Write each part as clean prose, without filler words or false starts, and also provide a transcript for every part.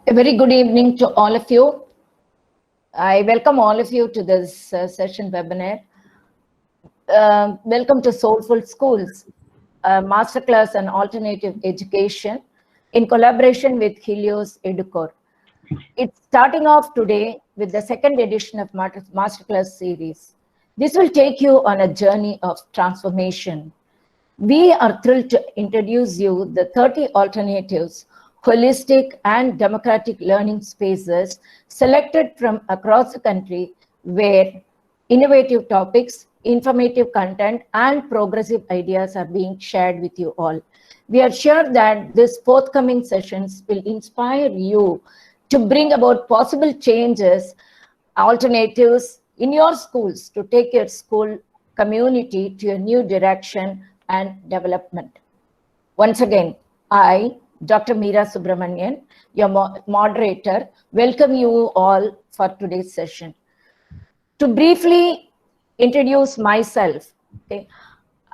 A very good evening to all of you. I welcome all of you to this session webinar. Welcome to Soulful Schools, a masterclass on alternative education in collaboration with Helios Educor. It's starting off today with the second edition of Masterclass series. This will take you on a journey of transformation. We are thrilled to introduce you the 30 alternatives, holistic and democratic learning spaces selected from across the country where innovative topics, informative content, and progressive ideas are being shared with you all. We are sure that these forthcoming sessions will inspire you to bring about possible changes, alternatives in your schools to take your school community to a new direction and development. Once again, I, Dr. Meera Subramanian, your moderator, welcome you all for today's session. To briefly introduce myself, okay,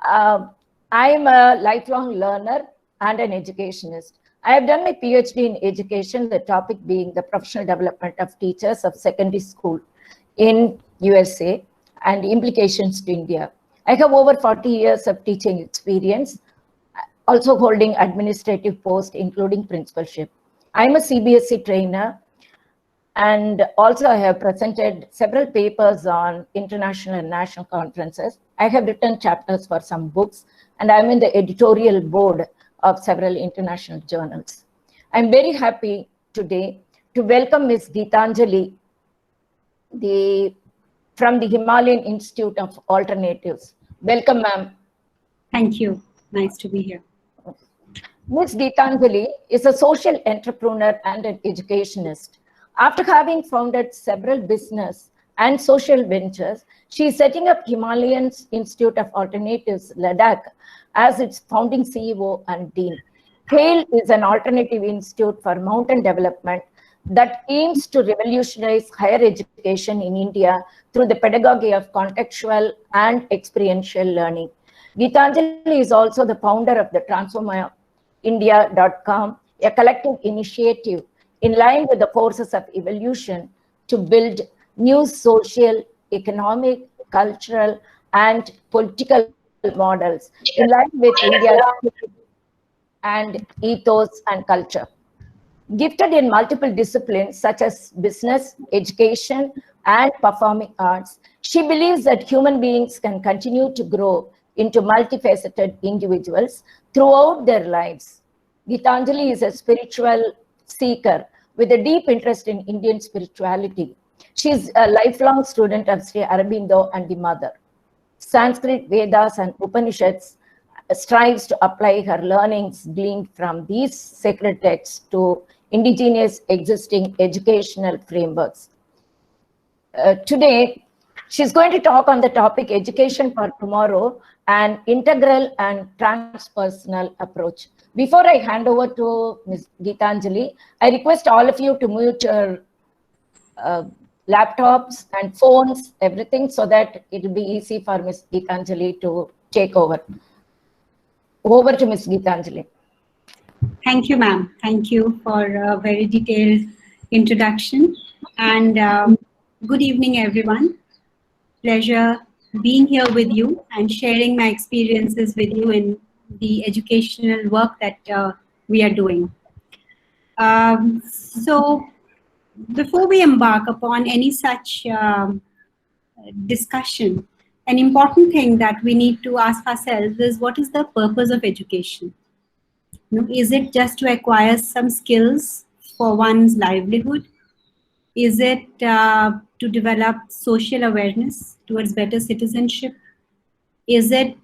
I am a lifelong learner and an educationist. I have done my PhD in education, the topic being the professional development of teachers of secondary school in USA and implications to India. I have over 40 years of teaching experience, also holding administrative posts, including principalship. I'm a CBSE trainer, and also I have presented several papers on international and national conferences. I have written chapters for some books, and I'm in the editorial board of several international journals. I'm very happy today to welcome Ms. Gitanjali from the Himalayan Institute of Alternatives. Welcome, ma'am. Thank you. Nice to be here. Ms. Gitanjali is a social entrepreneur and an educationist. After having founded several business and social ventures, she is setting up Himalayan Institute of Alternatives, Ladakh, as its founding CEO and dean. HIAL is an alternative institute for mountain development that aims to revolutionize higher education in India through the pedagogy of contextual and experiential learning. Gitanjali is also the founder of the transformindia.com, a collective initiative in line with the forces of evolution to build new social, economic, cultural, and political models in line with India's and ethos and culture. Gifted in multiple disciplines such as business, education, and performing arts, she believes that human beings can continue to grow into multifaceted individuals throughout their lives. Gitanjali is a spiritual seeker with a deep interest in Indian spirituality. She is a lifelong student of Sri Aurobindo and The Mother. Sanskrit, Vedas, and Upanishads strives to apply her learnings gleaned from these sacred texts to indigenous existing educational frameworks. Today, she's going to talk on the topic Education for Tomorrow, an integral and transpersonal approach. Before I hand over to Ms. Gitanjali, I request all of you to mute your laptops and phones, everything, so that it will be easy for Ms. Gitanjali to take over. Over to Ms. Gitanjali. Thank you, ma'am. Thank you for a very detailed introduction. And good evening, everyone. Pleasure being here with you and sharing my experiences with you in the educational work that we are doing. So before we embark upon any such discussion, an important thing that we need to ask ourselves is, what is the purpose of education? Is it just to acquire some skills for one's livelihood? Is it to develop social awareness towards better citizenship? Is it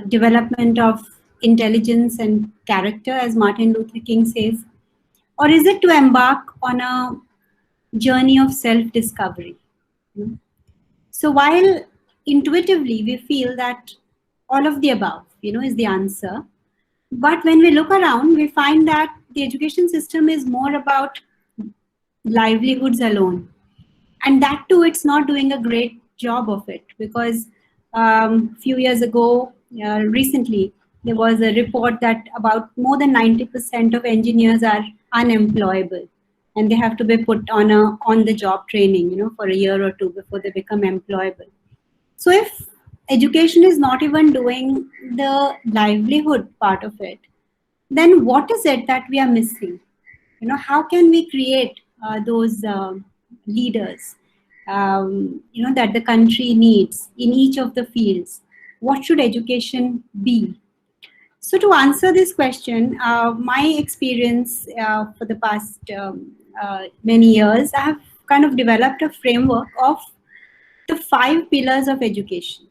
development of intelligence and character, as Martin Luther King says? Or is it to embark on a journey of self-discovery? So while intuitively we feel that all of the above, is the answer, but when we look around, we find that the education system is more about livelihoods alone. And that too, it's not doing a great job of it, because few years ago, recently, there was a report that about more than 90% of engineers are unemployable. and they have to be put on a on-the-job training, for a year or two before they become employable. So if education is not even doing the livelihood part of it, then what is it that we are missing? How can we create those leaders, that the country needs in each of the fields? What should education be? So to answer this question, my experience for the past many years, I have kind of developed a framework of the 5 pillars of education,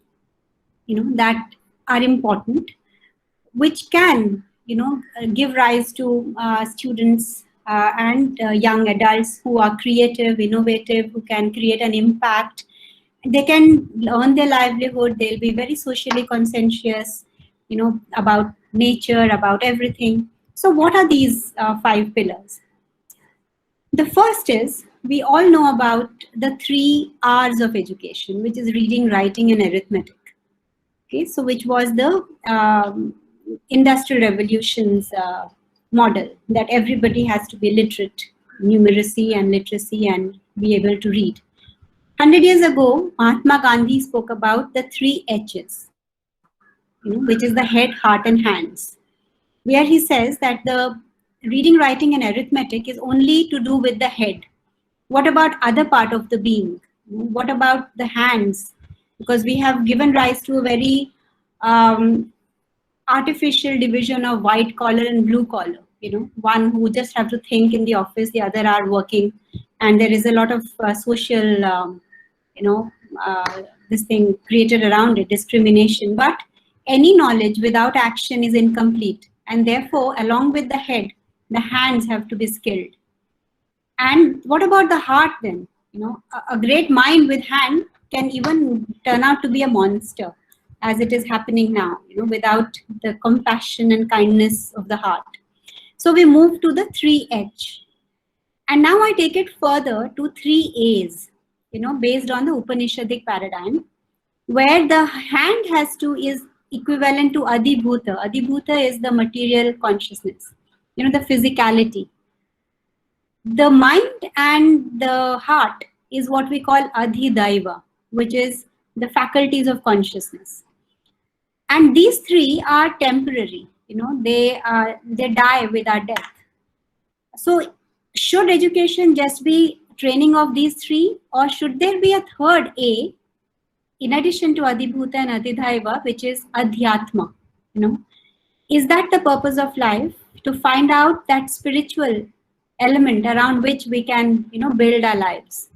that are important, which can, give rise to students and young adults who are creative, innovative, who can create an impact. They can earn their livelihood. They'll be very socially conscientious, about nature, about everything. So what are these 5 pillars? The first is, we all know about the 3 R's of education, which is reading, writing, and arithmetic. Okay, so which was the industrial revolution's model, that everybody has to be literate, numeracy and literacy, and be able to read. 100 years ago, Mahatma Gandhi spoke about the 3 H's, which is the head, heart, and hands, where he says that the reading, writing, and arithmetic is only to do with the head. What about other part of the being? What about the hands? Because we have given rise to a very artificial division of white collar and blue collar. One who just have to think in the office, the other are working, and there is a lot of social, this thing created around it, discrimination. But any knowledge without action is incomplete, and therefore, along with the head, the hands have to be skilled. And what about the heart then? A great mind with hand can even turn out to be a monster, as it is happening now, without the compassion and kindness of the heart. So we move to the 3H. And now I take it further to 3A's, based on the Upanishadic paradigm, where the hand is equivalent to Adhibhuta. Adhibhuta is the material consciousness, the physicality. The mind and the heart is what we call Adhidaiva, which is the faculties of consciousness. And these 3 are temporary, they die with our death. So should education just be training of these 3, or should there be a third A, in addition to Adhibhuta and Adhidaiva, which is Adhyatma? Is that the purpose of life, to find out that spiritual element around which we can, build our lives?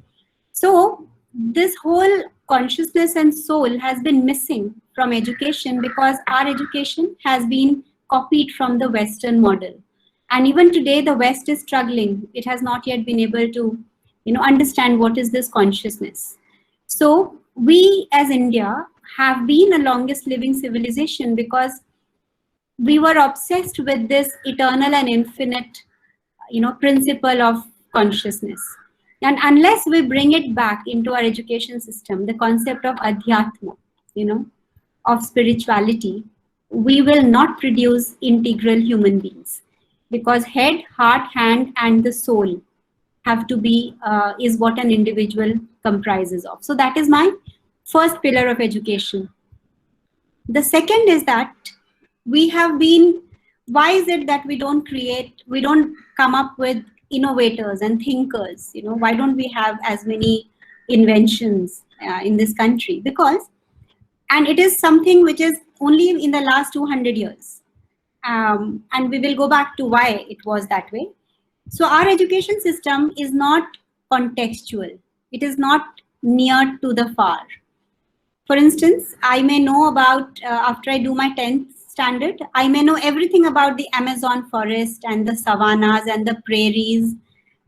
So this whole consciousness and soul has been missing from education, because our education has been copied from the Western model. And even today, the West is struggling. It has not yet been able to, understand what is this consciousness. So we as India have been the longest living civilization, because we were obsessed with this eternal and infinite, principle of consciousness. And unless we bring it back into our education system, the concept of Adhyatma, of spirituality, we will not produce integral human beings, because head, heart, hand, and the soul have to be, is what an individual comprises of. So that is my first pillar of education. The second is that why is it that we don't come up with innovators and thinkers? Why don't we have as many inventions in this country? And it is something which is only in the last 200 years. And we will go back to why it was that way. So our education system is not contextual. It is not near to the far. For instance, I may know about, after I do my 10th standard, I may know everything about the Amazon forest and the savannas and the prairies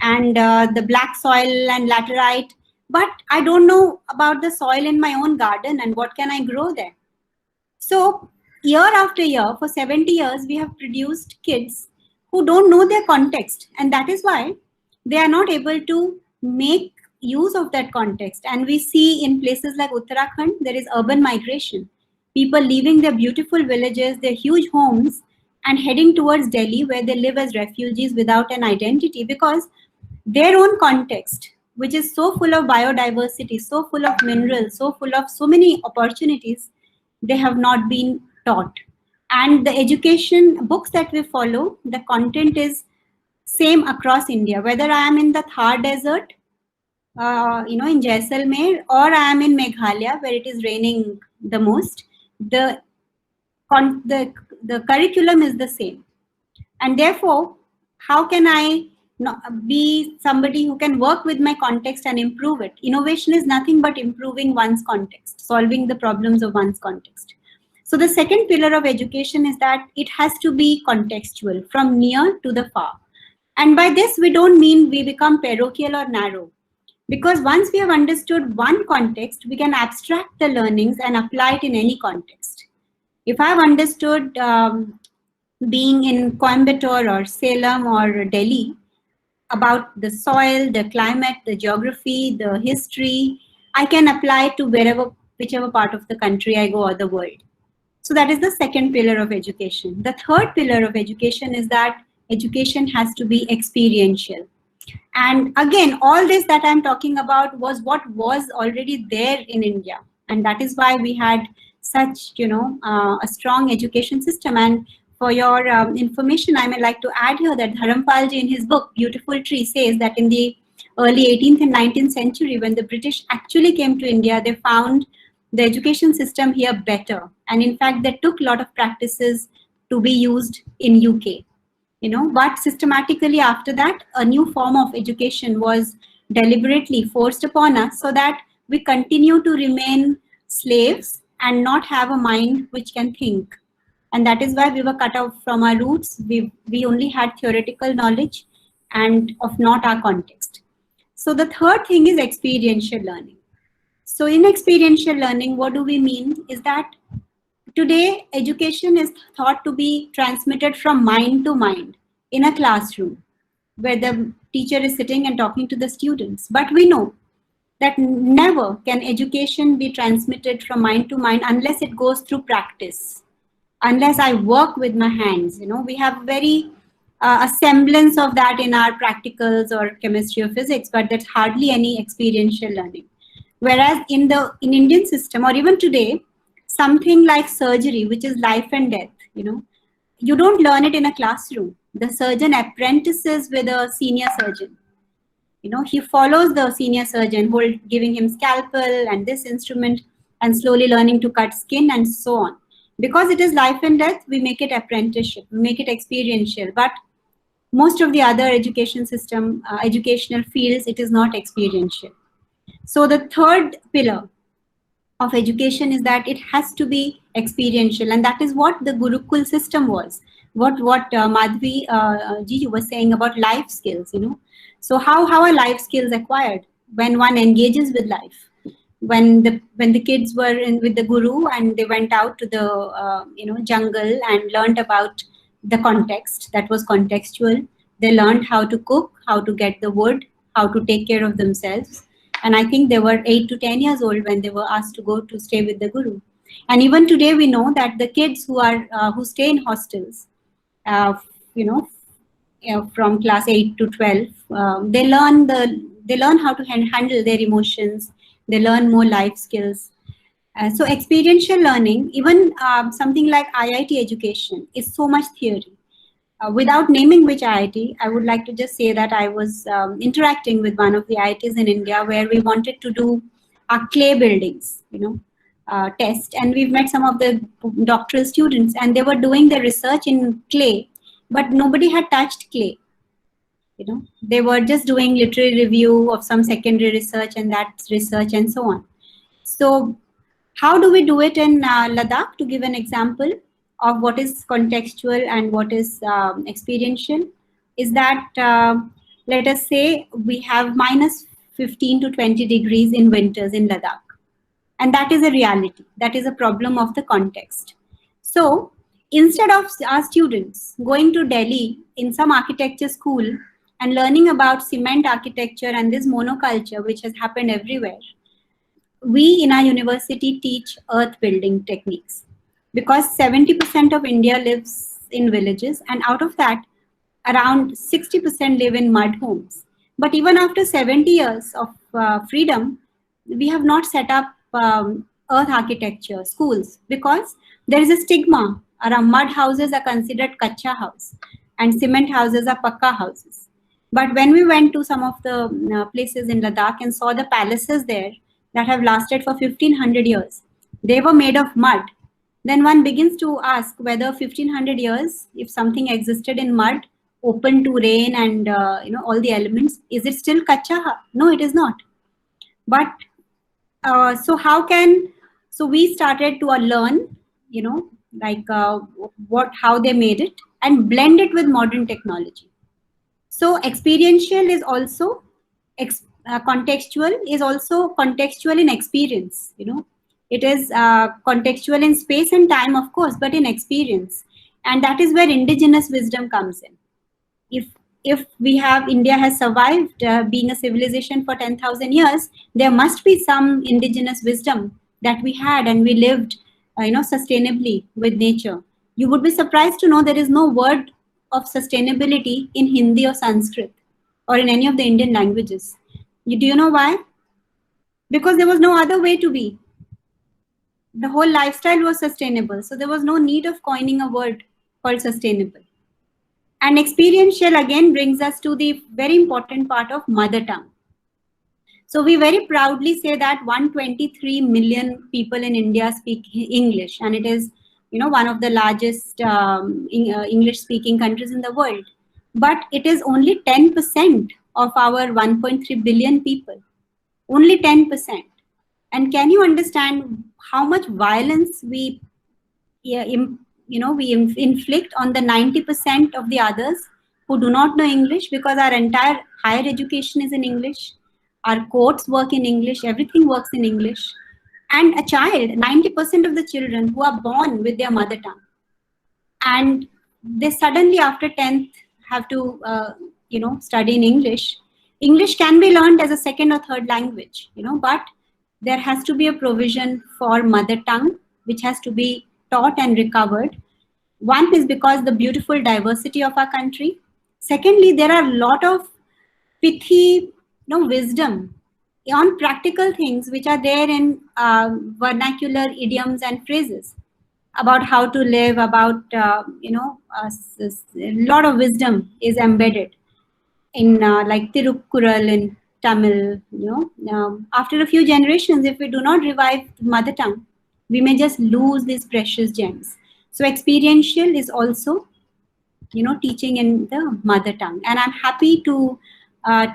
and the black soil and laterite, but I don't know about the soil in my own garden and what can I grow there. So year after year, for 70 years, we have produced kids who don't know their context, and that is why they are not able to make use of that context. And we see in places like Uttarakhand, there is urban migration. People leaving their beautiful villages, their huge homes, and heading towards Delhi, where they live as refugees without an identity, because their own context, which is so full of biodiversity, so full of minerals, so full of so many opportunities, they have not been taught. And the education books that we follow, the content is same across India, whether I am in the Thar Desert, in Jaisalmer, or I am in Meghalaya, where it is raining the most. The curriculum is the same. And therefore, how can I be somebody who can work with my context and improve it? Innovation is nothing but improving one's context, solving the problems of one's context. So the second pillar of education is that it has to be contextual, from near to the far. And by this, we don't mean we become parochial or narrow. Because once we have understood one context, we can abstract the learnings and apply it in any context. If I've understood being in Coimbatore or Salem or Delhi about the soil, the climate, the geography, the history, I can apply it to whichever part of the country I go or the world. So that is the second pillar of education. The third pillar of education is that education has to be experiential. And again, all this that I'm talking about was what was already there in India. And that is why we had such, a strong education system. And for your information, I may like to add here that Dharampalji in his book, Beautiful Tree, says that in the early 18th and 19th century, when the British actually came to India, they found the education system here better. And in fact, they took a lot of practices to be used in UK. But systematically after that, a new form of education was deliberately forced upon us so that we continue to remain slaves and not have a mind which can think. And that is why we were cut off from our roots. We only had theoretical knowledge and of not our context. So the third thing is experiential learning. So in experiential learning, what do we mean is that today, education is thought to be transmitted from mind to mind in a classroom where the teacher is sitting and talking to the students. But we know that never can education be transmitted from mind to mind unless it goes through practice, unless I work with my hands. We have very a semblance of that in our practicals or chemistry or physics, but that's hardly any experiential learning. Whereas in Indian system, or even today, something like surgery, which is life and death, you don't learn it in a classroom. The surgeon apprentices with a senior surgeon. He follows the senior surgeon, giving him scalpel and this instrument and slowly learning to cut skin and so on. Because it is life and death, we make it apprenticeship, we make it experiential. But most of the other education system, educational fields, it is not experiential. So the third pillar of education is that it has to be experiential, and that is what the Gurukul system was. What Madhvi ji was saying about life skills. So how are life skills acquired? When one engages with life. When the kids were with the guru and they went out to the jungle and learned about the context, that was contextual. They learned how to cook, how to get the wood, how to take care of themselves. And I think they were 8 to 10 years old when they were asked to go to stay with the guru. And even today we know that the kids who stay in hostels, from class 8 to 12, they learn how to handle their emotions. They learn more life skills. So experiential learning, even something like IIT education, is so much theory. Without naming which IIT, I would like to just say that I was interacting with one of the IITs in India where we wanted to do our clay buildings, test. And we've met some of the doctoral students and they were doing their research in clay, but nobody had touched clay. They were just doing literary review of some secondary research and that research and so on. So how do we do it in Ladakh? To give an example of what is contextual and what is experiential, is that let us say we have minus 15 to 20 degrees in winters in Ladakh. And that is a reality. That is a problem of the context. So instead of our students going to Delhi in some architecture school and learning about cement architecture and this monoculture, which has happened everywhere, we in our university teach earth building techniques. Because 70% of India lives in villages, and out of that, around 60% live in mud homes. But even after 70 years of freedom, we have not set up earth architecture schools, because there is a stigma around. Mud houses are considered kacha house and cement houses are pakka houses. But when we went to some of the places in Ladakh and saw the palaces there that have lasted for 1500 years, they were made of mud. Then one begins to ask whether 1500 years, if something existed in mud, open to rain and all the elements, is it still kacha? No, it is not. But so we started to learn, like how they made it and blend it with modern technology. So experiential is also contextual, is also contextual in experience. It is contextual in space and time, of course, but in experience. And that is where indigenous wisdom comes in. If India has survived being a civilization for 10,000 years, there must be some indigenous wisdom that we had, and we lived, sustainably with nature. You would be surprised to know there is no word of sustainability in Hindi or Sanskrit or in any of the Indian languages. Do you know why? Because there was no other way to be. The whole lifestyle was sustainable, so there was no need of coining a word called sustainable. And experiential again brings us to the very important part of mother tongue. So we very proudly say that 123 million people in India speak English, and it is, one of the largest English-speaking countries in the world. But it is only 10% of our 1.3 billion people. Only 10%. And can you understand how much violence we inflict on the 90% of the others who do not know English, because our entire higher education is in English, our courts work in English, everything works in English. And a child, 90% of the children who are born with their mother tongue, and they suddenly after 10th have to study in English. English can be learned as a second or third language, but there has to be a provision for mother tongue, which has to be taught and recovered. One is because the beautiful diversity of our country. Secondly, there are a lot of pithy wisdom on practical things which are there in vernacular idioms and phrases about how to live, about a lot of wisdom is embedded in like Tirukkural in Tamil. After a few generations, if we do not revive mother tongue, we may just lose these precious gems. So experiential is also, teaching in the mother tongue. And I'm happy to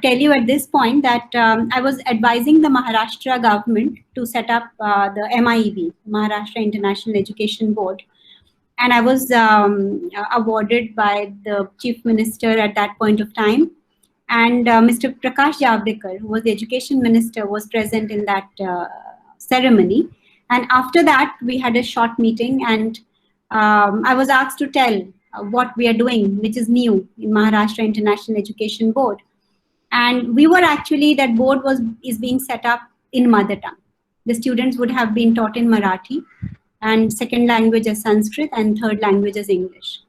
tell you at this point that I was advising the Maharashtra government to set up the MIEB, Maharashtra International Education Board. And I was awarded by the Chief Minister at that point of time. And Mr. Prakash Javadekar, who was the Education Minister, was present in that ceremony. And after that, we had a short meeting, and I was asked to tell what we are doing, which is new in Maharashtra International Education Board. And we were actually, that board is being set up in mother tongue. The students would have been taught in Marathi, and second language as Sanskrit, and third language as English.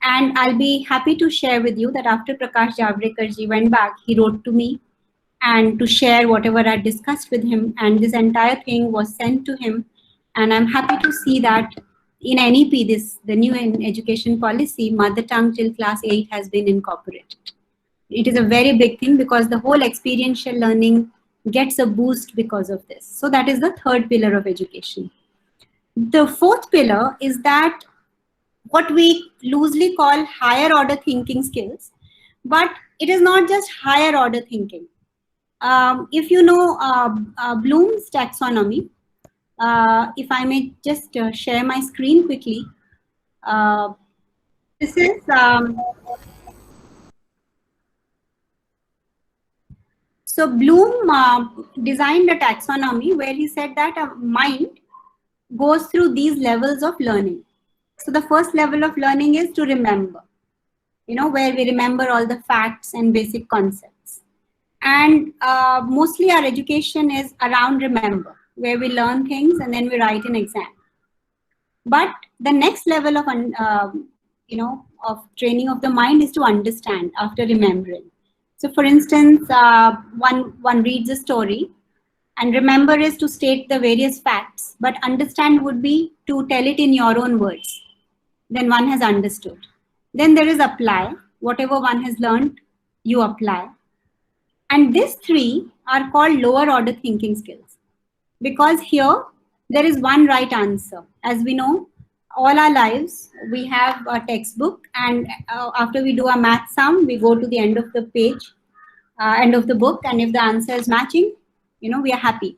And I'll be happy to share with you that after Prakash Javadekar ji went back, he wrote to me and to share whatever I discussed with him, and this entire thing was sent to him. And I'm happy to see that in NEP, the new education policy, mother tongue till class 8 has been incorporated. It is a very big thing because the whole experiential learning gets a boost because of this. So that is the third pillar of education. The fourth pillar is that what we loosely call higher order thinking skills, but it is not just higher order thinking. If you know Bloom's taxonomy, if I may just share my screen quickly. This is so Bloom designed a taxonomy where he said that a mind goes through these levels of learning. So the first level of learning is to remember, where we remember all the facts and basic concepts. And mostly our education is around remember, where we learn things and then we write an exam. But the next level of, of training of the mind is to understand after remembering. So for instance, one reads a story, and remember is to state the various facts, but understand would be to tell it in your own words. Then one has understood. Then there is apply. Whatever one has learned, you apply. And these three are called lower order thinking skills, because here there is one right answer. As we know, all our lives we have a textbook, and after we do a math sum, we go to the end of the page, end of the book, and if the answer is matching, we are happy.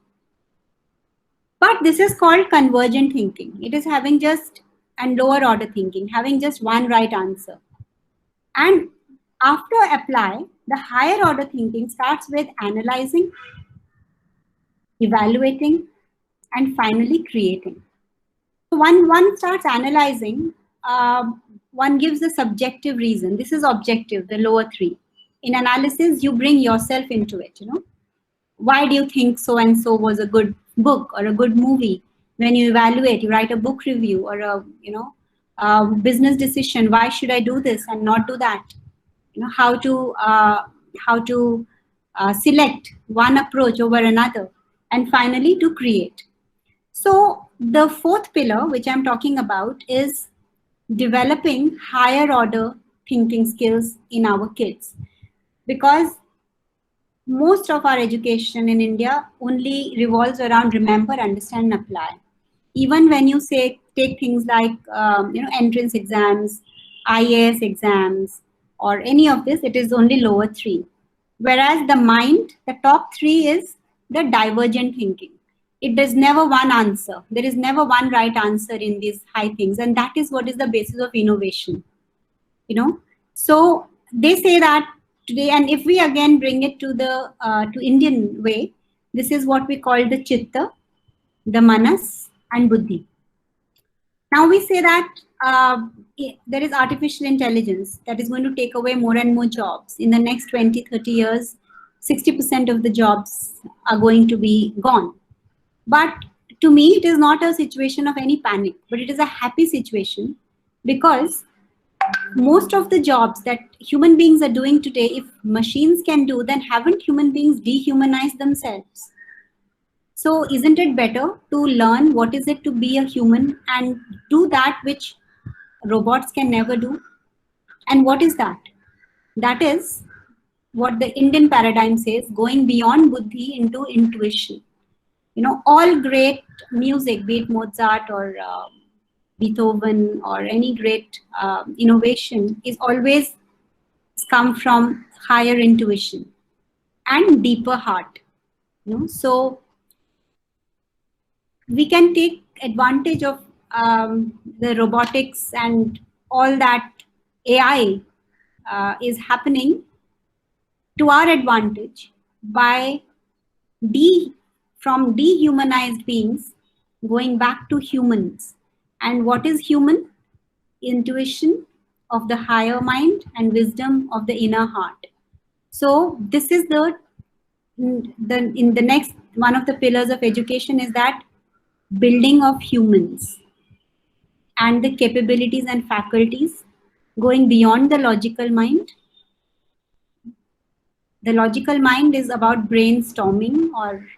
But this is called convergent thinking. It is having just and lower order thinking, having just one right answer. And after apply, the higher order thinking starts with analyzing, evaluating, and finally creating. So one starts analyzing, one gives a subjective reason. This is objective, the lower three. In analysis, you bring yourself into it, Why do you think so and so was a good book or a good movie? When you evaluate, you write a book review or a business decision. Why should I do this and not do that? How to select one approach over another, and finally to create. So the fourth pillar, which I'm talking about, is developing higher order thinking skills in our kids, because most of our education in India only revolves around remember, understand, and apply. Even when you say take things like entrance exams, IAS exams, or any of this, it is only lower three. Whereas the mind, the top three is the divergent thinking. It does never one answer. There is never one right answer in these high things, and that is what is the basis of innovation. So they say that today, and if we again bring it to the to Indian way, this is what we call the chitta, the manas, and buddhi. Now we say that there is artificial intelligence that is going to take away more and more jobs. In the next 20, 30 years, 60% of the jobs are going to be gone. But to me, it is not a situation of any panic, but it is a happy situation, because most of the jobs that human beings are doing today, if machines can do, then haven't human beings dehumanized themselves? So isn't it better to learn what is it to be a human and do that which robots can never do? And what is that? That is what the Indian paradigm says, going beyond buddhi into intuition. All great music, be it Mozart or Beethoven or any great innovation, is always come from higher intuition and deeper heart. So we can take advantage of the robotics and all that AI is happening to our advantage by from dehumanized beings going back to humans. And what is human? Intuition of the higher mind and wisdom of the inner heart. So this is in the next one of the pillars of education, is that building of humans and the capabilities and faculties going beyond the logical mind. The logical mind is about brainstorming, or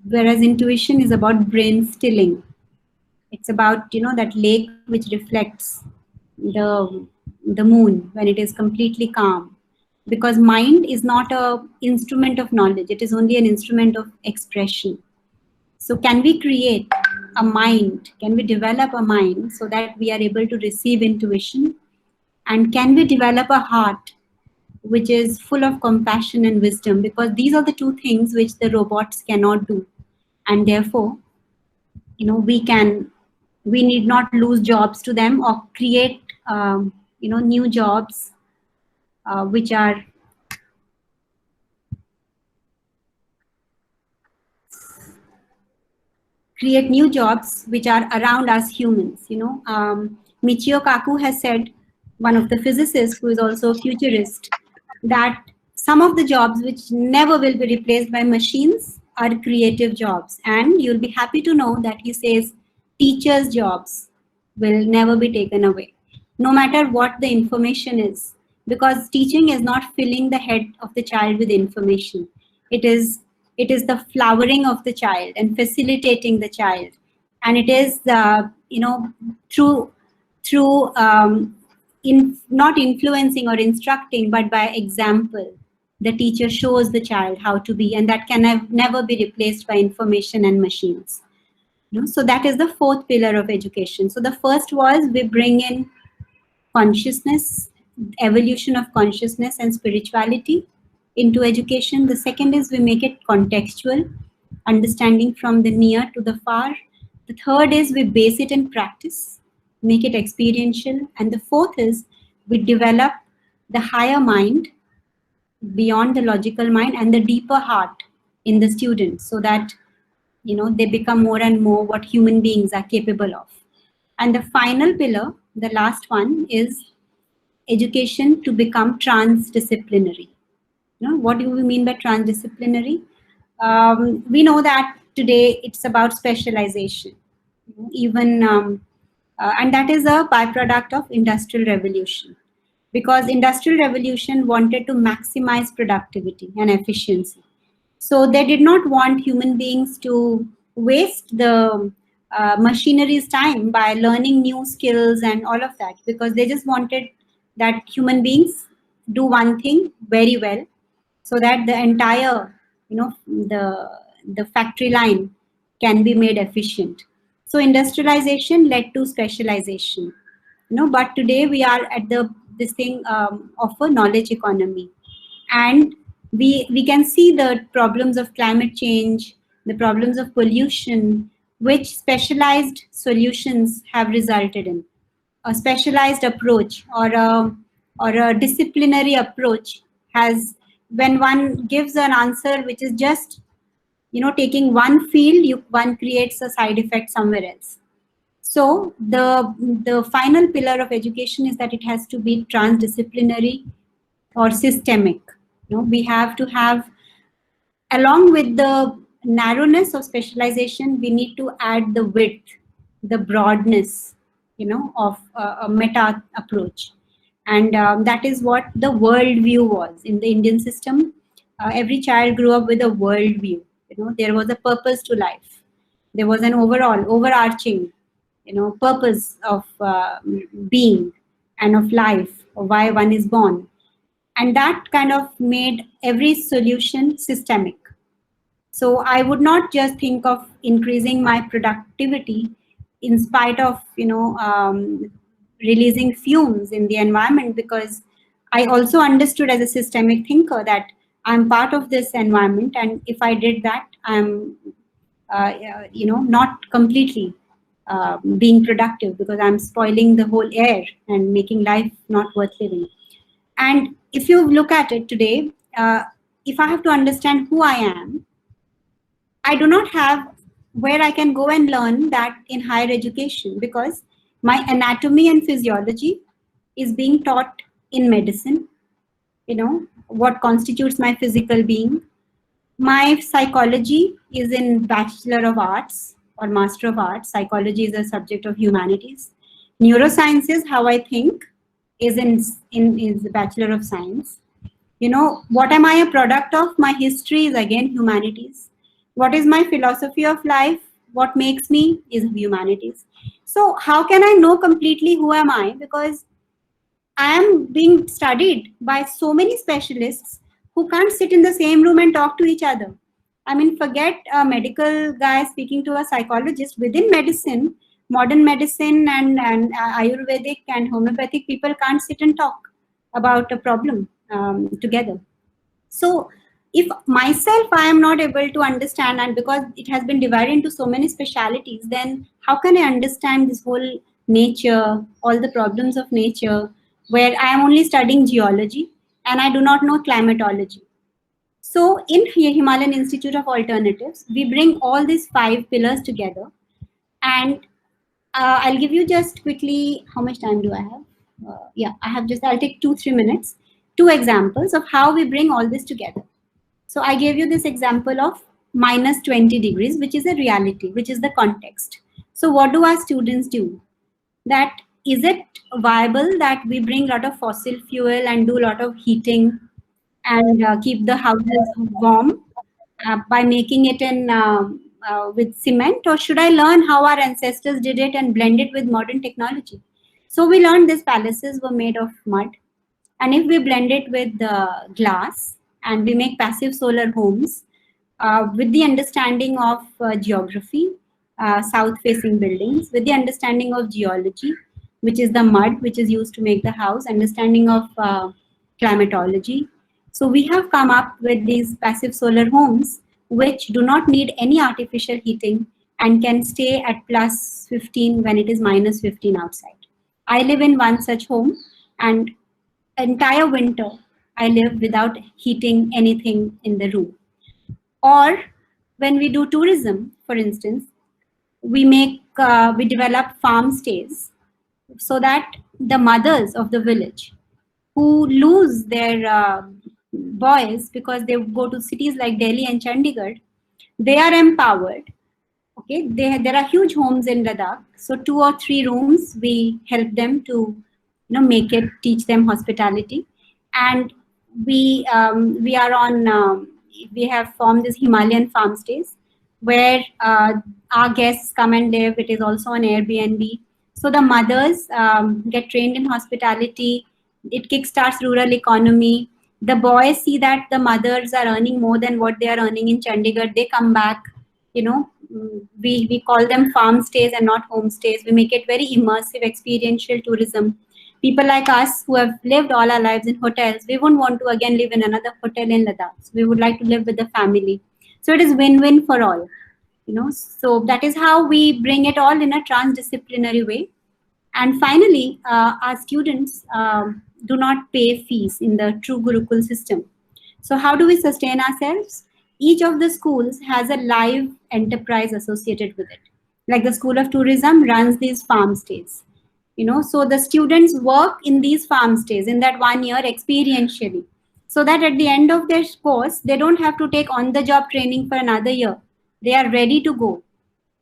whereas intuition is about brain stilling. It's about that lake which reflects the moon when it is completely calm, because mind is not a instrument of knowledge, it is only an instrument of expression. So can we create a mind, can we develop a mind so that we are able to receive intuition, and can we develop a heart which is full of compassion and wisdom, because these are the two things which the robots cannot do. And therefore we need not lose jobs to them, or create new jobs which are around us humans. Michio Kaku has said, one of the physicists who is also a futurist, that some of the jobs which never will be replaced by machines are creative jobs. And you'll be happy to know that he says teachers' jobs will never be taken away. No matter what the information is, because teaching is not filling the head of the child with information. It is the flowering of the child and facilitating the child, and it is through in not influencing or instructing, but by example. The teacher shows the child how to be, and that can never be replaced by information and machines. So that is the fourth pillar of education. So the first was we bring in consciousness, evolution of consciousness and spirituality into education. The second is we make it contextual, understanding from the near to the far. The third is we base it in practice, make it experiential. And the fourth is we develop the higher mind beyond the logical mind and the deeper heart in the students, so that they become more and more what human beings are capable of. And the final pillar, the last one, is education to become transdisciplinary. What do we mean by transdisciplinary? We know that today it's about specialization, and that is a byproduct of industrial revolution, because industrial revolution wanted to maximize productivity and efficiency. So they did not want human beings to waste the machinery's time by learning new skills and all of that, because they just wanted that human beings do one thing very well, so that the entire, the factory line can be made efficient. So industrialization led to specialization. But today we are at this thing of a knowledge economy, and we can see the problems of climate change, the problems of pollution, which specialized solutions have resulted in. A specialized approach or a disciplinary approach has, when one gives an answer which is just taking one field, one creates a side effect somewhere else. So the final pillar of education is that it has to be transdisciplinary or systemic. We have to have, along with the narrowness of specialization, we need to add the width, the broadness, of a meta approach. And that is what the worldview was in the Indian system. Every child grew up with a worldview. There was a purpose to life. There was an overarching, purpose of being and of life, or why one is born. And that kind of made every solution systemic. So I would not just think of increasing my productivity in spite of, releasing fumes in the environment, because I also understood as a systemic thinker that I'm part of this environment, and if I did that, I'm, not completely being productive, because I'm spoiling the whole air and making life not worth living. And if you look at it today, if I have to understand who I am, I do not have where I can go and learn that in higher education, because my anatomy and physiology is being taught in medicine, what constitutes my physical being. My psychology is in Bachelor of Arts or Master of Arts. Psychology is a subject of humanities. Neurosciences, how I think, is in the Bachelor of Science. What am I a product of? My history is again humanities. What is my philosophy of life? What makes me is humanities. So how can I know completely who am I? Because I am being studied by so many specialists who can't sit in the same room and talk to each other. I mean, forget a medical guy speaking to a psychologist. Within medicine, modern medicine and Ayurvedic and homeopathic people can't sit and talk about a problem together. So if myself I am not able to understand, and because it has been divided into so many specialities, then how can I understand this whole nature, all the problems of nature, where I am only studying geology and I do not know climatology? So in Himalayan Institute of Alternatives, we bring all these 5 pillars together, and I'll give you just quickly, how much time do I have? I'll take 2-3 minutes, 2 examples of how we bring all this together. So I gave you this example of minus 20 degrees, which is a reality, which is the context. So what do our students do? That is it viable that we bring a lot of fossil fuel and do a lot of heating and keep the houses warm by making it in with cement, or should I learn how our ancestors did it and blend it with modern technology? So we learned these palaces were made of mud, and if we blend it with glass and we make passive solar homes with the understanding of geography, south-facing buildings, with the understanding of geology, which is the mud which is used to make the house, understanding of climatology. So we have come up with these passive solar homes which do not need any artificial heating and can stay at plus 15 when it is minus 15 outside. I live in one such home, and entire winter I live without heating anything in the room. Or when we do tourism, for instance, we develop farm stays so that the mothers of the village who lose their boys because they go to cities like Delhi and Chandigarh, they are empowered. Okay, there are huge homes in Ladakh, so 2 or 3 rooms we help them to make it, teach them hospitality, and we are on we have formed this Himalayan farm stays where our guests come and live. It is also on Airbnb, so the mothers get trained in hospitality. It kickstarts rural economy. The boys see that the mothers are earning more than what they are earning in Chandigarh. They come back. We call them farm stays and not home stays. We make it very immersive, experiential tourism. People like us who have lived all our lives in hotels, we wouldn't want to again live in another hotel in Ladakh. So we would like to live with the family. So it is win-win for all. So that is how we bring it all in a transdisciplinary way. And finally, our students do not pay fees in the true Gurukul system. So how do we sustain ourselves? Each of the schools has a live enterprise associated with it. Like the School of Tourism runs these farm stays. So the students work in these farm stays in that 1 year experientially, so that at the end of their course, they don't have to take on-the-job training for another year. They are ready to go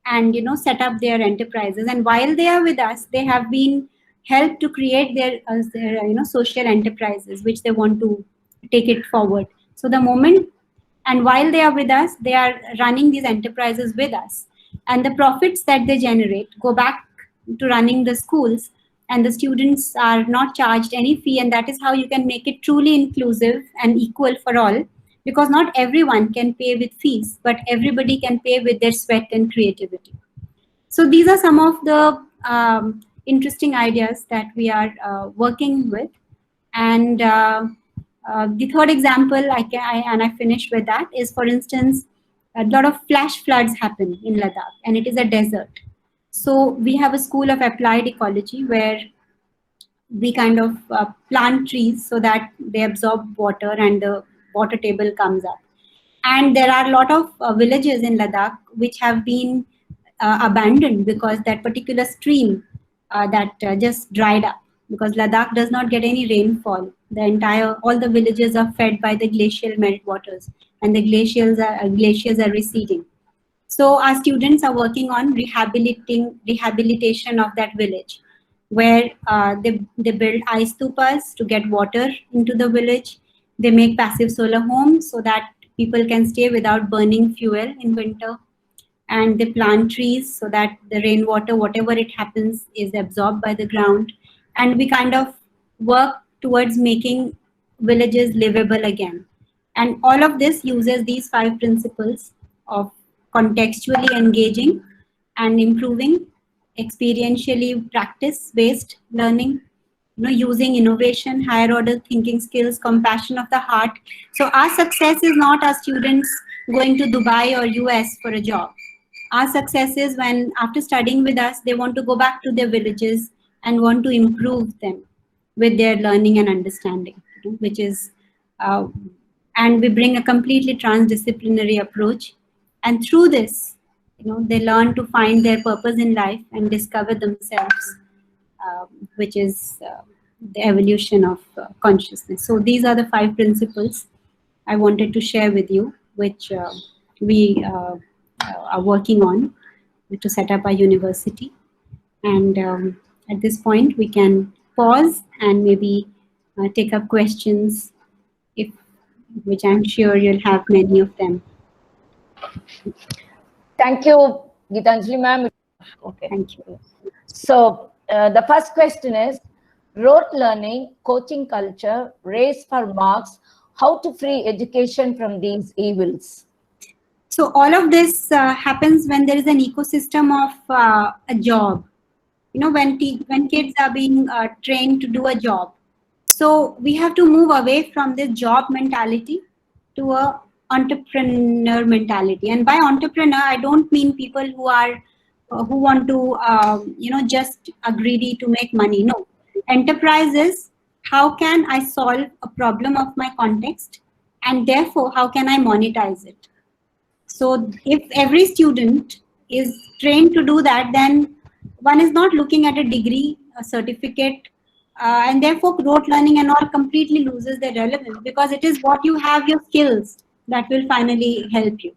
and set up their enterprises. And while they are with us, they have been helped to create their social enterprises which they want to take it forward. So the moment, and while they are with us, they are running these enterprises with us, and the profits that they generate go back to running the schools, and the students are not charged any fee. And that is how you can make it truly inclusive and equal for all, because not everyone can pay with fees, but everybody can pay with their sweat and creativity. So these are some of the interesting ideas that we are working with. And the third example I finish with that is, for instance, a lot of flash floods happen in Ladakh, and it is a desert. So we have a school of applied ecology where we kind of plant trees so that they absorb water and the water table comes up. And there are a lot of villages in Ladakh which have been abandoned because that particular stream just dried up, because Ladakh does not get any rainfall. All the villages are fed by the glacial meltwaters, and the glaciers are receding. So our students are working on rehabilitation of that village, where they build ice stupas to get water into the village. They make passive solar homes so that people can stay without burning fuel in winter. And they plant trees so that the rainwater, whatever it happens, is absorbed by the ground. And we kind of work towards making villages livable again. And all of this uses these 5 principles of contextually engaging and improving, experientially practice-based learning, using innovation, higher order thinking skills, compassion of the heart. So our success is not our students going to Dubai or US for a job. Our success is when, after studying with us, they want to go back to their villages and want to improve them with their learning and understanding, which is, and we bring a completely transdisciplinary approach. And through this, they learn to find their purpose in life and discover themselves, which is the evolution of consciousness. So these are the 5 principles I wanted to share with you, which we are working on to set up our university. And at this point, we can pause and maybe take up questions, which I'm sure you'll have many of them. Thank you, Gitanjali ma'am. Okay. Thank you. So the first question is, rote learning, coaching culture, race for marks, how to free education from these evils? So all of this happens when there is an ecosystem of a job. When kids are being trained to do a job. So we have to move away from this job mentality to a entrepreneur mentality. And by entrepreneur, I don't mean people who are who want to just are greedy to make money. No, enterprise is how can I solve a problem of my context, and therefore how can I monetize it. So if every student is trained to do that, then one is not looking at a degree, a certificate, and therefore rote learning and all completely loses their relevance, because it is what you have, your skills, that will finally help you.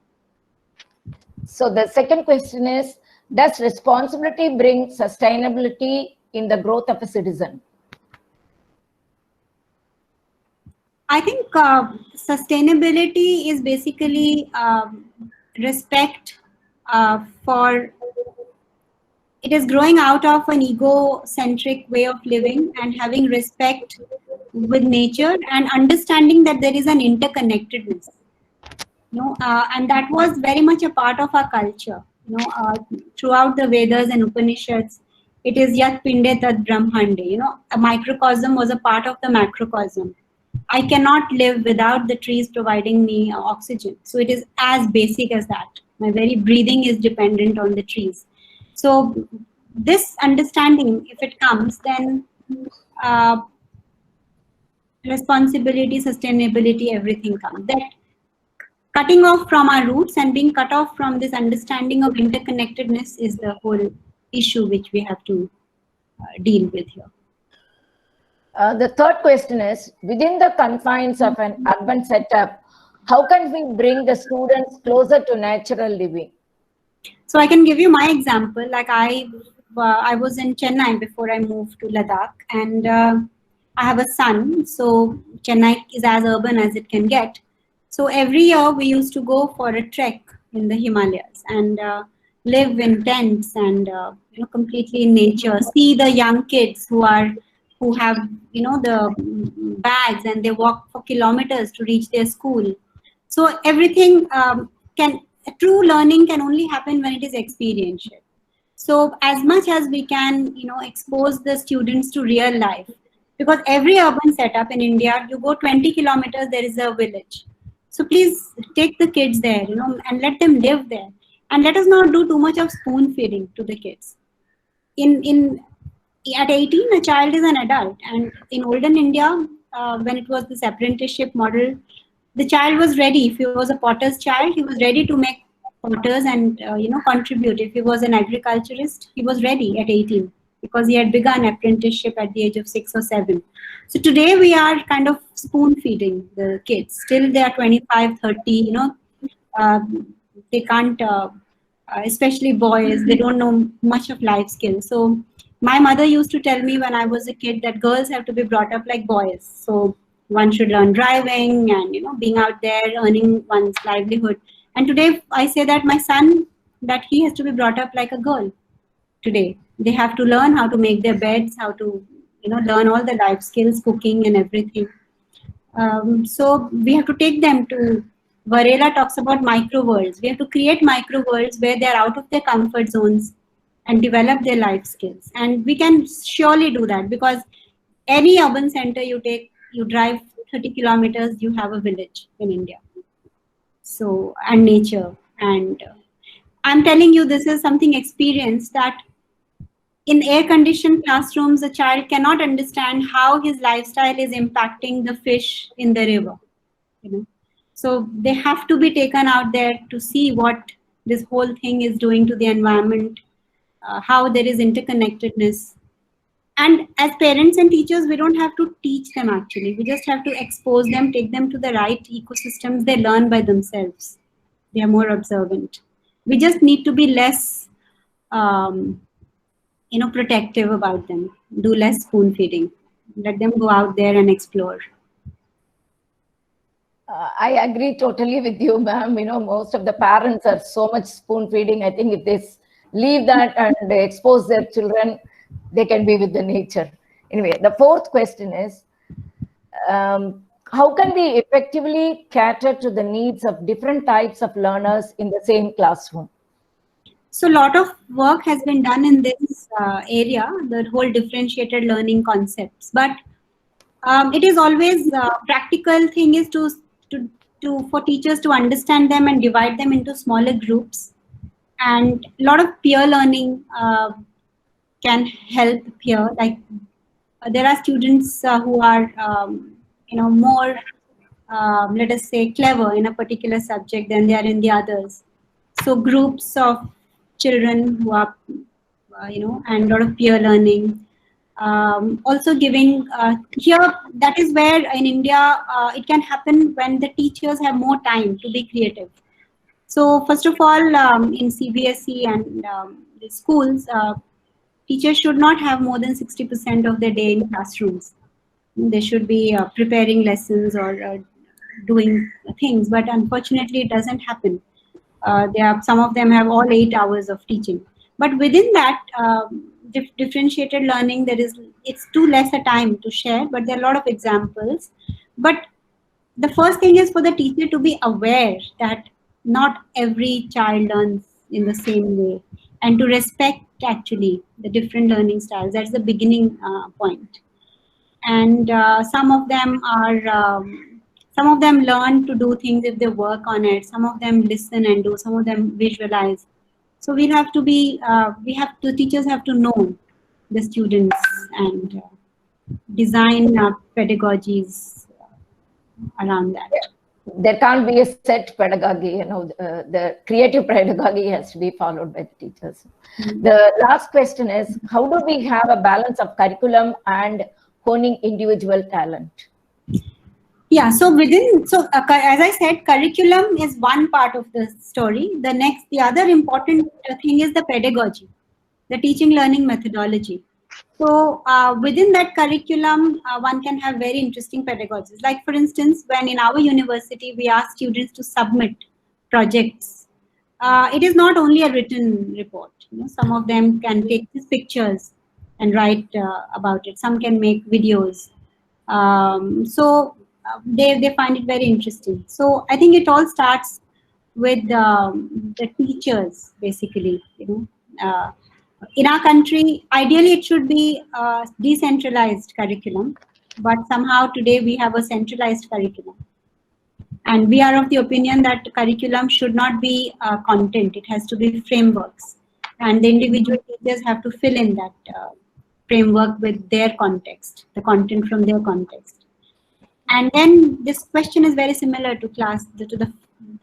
So the second question is, does responsibility bring sustainability in the growth of a citizen? I think sustainability is basically respect for, it is growing out of an egocentric way of living and having respect with nature and understanding that there is an interconnectedness. And that was very much a part of our culture. Throughout the Vedas and Upanishads, it is Yat Pinde Tad Brahmande. A microcosm was a part of the macrocosm. I cannot live without the trees providing me oxygen. So it is as basic as that. My very breathing is dependent on the trees. So this understanding, if it comes, then responsibility, sustainability, everything comes. That cutting off from our roots and being cut off from this understanding of interconnectedness is the whole issue which we have to deal with here. The third question is, within the confines of an urban setup, how can we bring the students closer to natural living? So I can give you my example. Like I was in Chennai before I moved to Ladakh, and I have a son. So Chennai is as urban as it can get. So every year we used to go for a trek in the Himalayas and live in tents and completely in nature. See the young kids who have the bags and they walk for kilometers to reach their school. So everything true learning can only happen when it is experiential. So as much as we can, expose the students to real life, because every urban setup in India, you go 20 kilometers, there is a village. So please take the kids there, and let them live there. And let us not do too much of spoon feeding to the kids. At 18, a child is an adult. And in olden India, when it was this apprenticeship model, the child was ready. If he was a potter's child, he was ready to make potters and contribute. If he was an agriculturist, he was ready at 18 because he had begun apprenticeship at the age of 6 or 7. So today we are kind of spoon feeding the kids. Still they are 25, 30, they can't, especially boys, they don't know much of life skills. So my mother used to tell me when I was a kid that girls have to be brought up like boys. So one should learn driving and, being out there, earning one's livelihood. And today I say that my son, that he has to be brought up like a girl today. They have to learn how to make their beds, how to, learn all the life skills, cooking and everything. So we have to take them to, Varela talks about micro worlds. We have to create micro worlds where they're out of their comfort zones and develop their life skills. And we can surely do that, because any urban center you take, you drive 30 kilometers, you have a village in India. So, and nature. And I'm telling you, this is something experienced, that in air-conditioned classrooms, a child cannot understand how his lifestyle is impacting the fish in the river. So they have to be taken out there to see what this whole thing is doing to the environment, how there is interconnectedness. And as parents and teachers, we don't have to teach them actually. We just have to expose them, take them to the right ecosystems. They learn by themselves. They are more observant. We just need to be less protective about them. Do less spoon feeding. Let them go out there and explore. I agree totally with you, ma'am. Most of the parents are so much spoon feeding. I think if they leave that and they expose their children, they can be with the nature. Anyway, the fourth question is, how can we effectively cater to the needs of different types of learners in the same classroom? So a lot of work has been done in this area, the whole differentiated learning concepts. But it is always practical thing is to for teachers to understand them and divide them into smaller groups. And a lot of peer learning can help here. Like there are students who are more let us say clever in a particular subject than they are in the others. So groups of children who are and a lot of peer learning. Also giving here, that is where in India it can happen when the teachers have more time to be creative. So first of all, in CBSE and the schools, teachers should not have more than 60% of their day in classrooms. They should be preparing lessons or doing things, but unfortunately it doesn't happen. Some of them have all 8 hours of teaching, but within that differentiated learning, it's too less a time to share, but there are a lot of examples. But the first thing is for the teacher to be aware that not every child learns in the same way, and to respect actually the different learning styles. That's the beginning point. And some of them learn to do things if they work on it. Some of them listen and do. Some of them visualize. So we'll have to be teachers have to know the students and design pedagogies around that. There can't be a set pedagogy, the creative pedagogy has to be followed by the teachers. Mm-hmm. The last question is, how do we have a balance of curriculum and honing individual talent? Yeah, so as I said, curriculum is one part of the story. The other important thing is the pedagogy, the teaching learning methodology. So within that curriculum, one can have very interesting pedagogies. Like for instance, when in our university, we ask students to submit projects. It is not only a written report. Some of them can take these pictures and write about it. Some can make videos. They find it very interesting. So I think it all starts with the teachers, basically. In our country, ideally it should be a decentralized curriculum, but somehow today we have a centralized curriculum. And we are of the opinion that curriculum should not be content, it has to be frameworks. And the individual teachers have to fill in that framework with their context, the content from their context. And then this question is very similar to the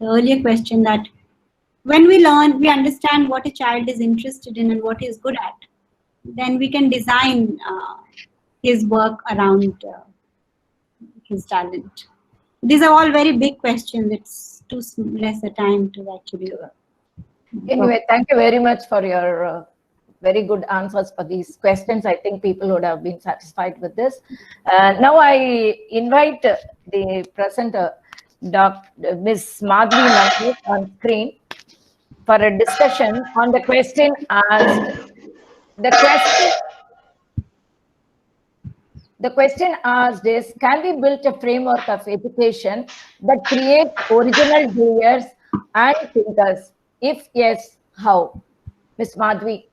earlier question, that when we learn, we understand what a child is interested in and what he is good at, then we can design his work around his talent. These are all very big questions. It's too less a time to actually. Anyway, thank you very much for your very good answers for these questions. I think people would have been satisfied with this. Now I invite the presenter, Ms. Madhvi Nayak, on screen for a discussion on the question asked. The question asked is, can we build a framework of education that creates original doers and thinkers? If yes, how? Ms. Madhvi.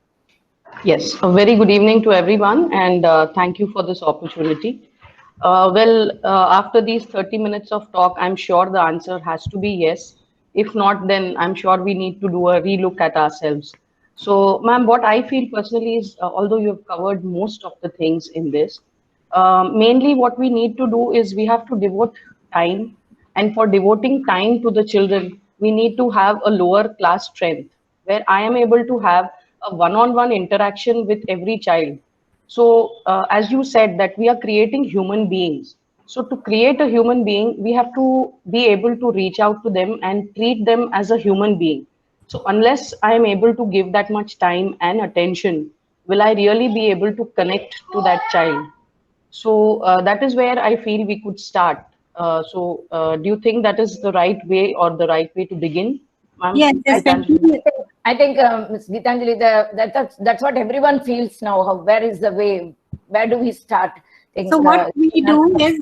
Yes, a very good evening to everyone, and thank you for this opportunity. After these 30 minutes of talk, I'm sure the answer has to be yes. If not, then I'm sure we need to do a relook at ourselves. So, ma'am, what I feel personally is, although you've covered most of the things in this, mainly what we need to do is we have to devote time, and for devoting time to the children, we need to have a lower class strength where I am able to have a one-on-one interaction with every child. So as you said that we are creating human beings. So to create a human being, we have to be able to reach out to them and treat them as a human being. So unless I am able to give that much time and attention, will I really be able to connect to that child? So that is where I feel we could start. Do you think that is the right way or the right way to begin, ma'am? Yes, yes, Gitanjali? definitely. I think, Ms. Gitanjali, that's what everyone feels now. Where is the way? Where do we start? So what we do is